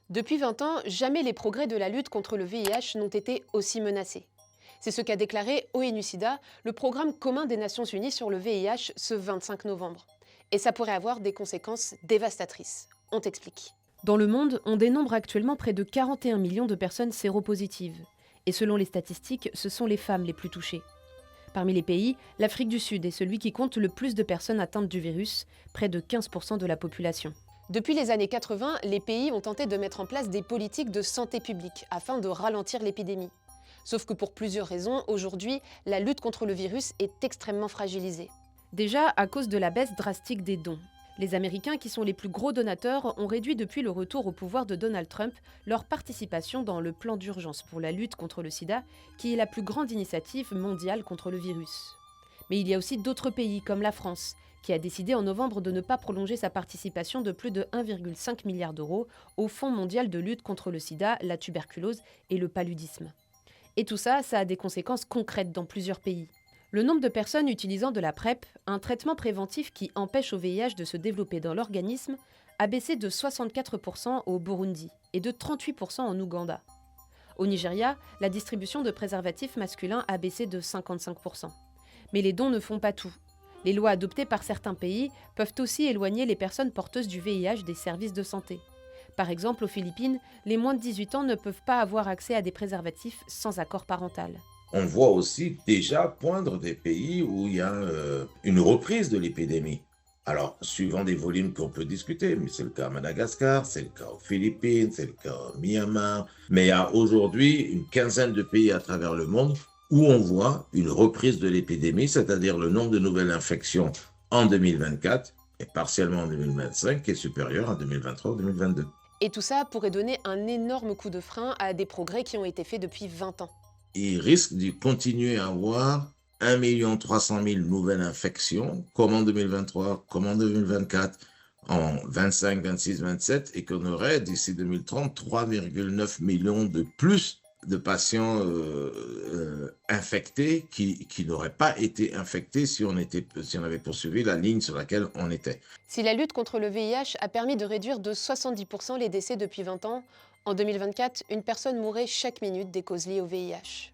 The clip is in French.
Depuis 20 ans, jamais les progrès de la lutte contre le VIH n'ont été aussi menacés. C'est ce qu'a déclaré ONU-SIDA, le programme commun des Nations Unies sur le VIH, ce 25 novembre. Et ça pourrait avoir des conséquences dévastatrices. On t'explique. Dans le monde, on dénombre actuellement près de 41 millions de personnes séropositives. Et selon les statistiques, ce sont les femmes les plus touchées. Parmi les pays, l'Afrique du Sud est celui qui compte le plus de personnes atteintes du virus, près de 15% de la population. Depuis les années 80, les pays ont tenté de mettre en place des politiques de santé publique afin de ralentir l'épidémie. Sauf que pour plusieurs raisons, aujourd'hui, la lutte contre le virus est extrêmement fragilisée. Déjà, à cause de la baisse drastique des dons. Les Américains, qui sont les plus gros donateurs, ont réduit depuis le retour au pouvoir de Donald Trump leur participation dans le plan d'urgence pour la lutte contre le sida, qui est la plus grande initiative mondiale contre le virus. Mais il y a aussi d'autres pays, comme la France, qui a décidé en novembre de ne pas prolonger sa participation de plus de 1,5 milliard d'euros au Fonds mondial de lutte contre le sida, la tuberculose et le paludisme. Et tout ça, ça a des conséquences concrètes dans plusieurs pays. Le nombre de personnes utilisant de la PrEP, un traitement préventif qui empêche au VIH de se développer dans l'organisme, a baissé de 64% au Burundi et de 38% en Ouganda. Au Nigeria, la distribution de préservatifs masculins a baissé de 55%. Mais les dons ne font pas tout. Les lois adoptées par certains pays peuvent aussi éloigner les personnes porteuses du VIH des services de santé. Par exemple, aux Philippines, les moins de 18 ans ne peuvent pas avoir accès à des préservatifs sans accord parental. On voit aussi déjà poindre des pays où il y a une reprise de l'épidémie. Alors, suivant des volumes qu'on peut discuter, mais c'est le cas à Madagascar, c'est le cas aux Philippines, c'est le cas au Myanmar. Mais il y a aujourd'hui une quinzaine de pays à travers le monde où on voit une reprise de l'épidémie, c'est-à-dire le nombre de nouvelles infections en 2024 et partiellement en 2025 qui est supérieur à 2023-2022. Et tout ça pourrait donner un énorme coup de frein à des progrès qui ont été faits depuis 20 ans. Il risque de continuer à avoir 1,3 million nouvelles infections, comme en 2023, comme en 2024, en 25, 26, 27, et qu'on aurait d'ici 2030 3,9 millions de plus de patients infectés qui n'auraient pas été infectés si on avait poursuivi la ligne sur laquelle on était. Si la lutte contre le VIH a permis de réduire de 70% les décès depuis 20 ans, en 2024, une personne mourrait chaque minute des causes liées au VIH.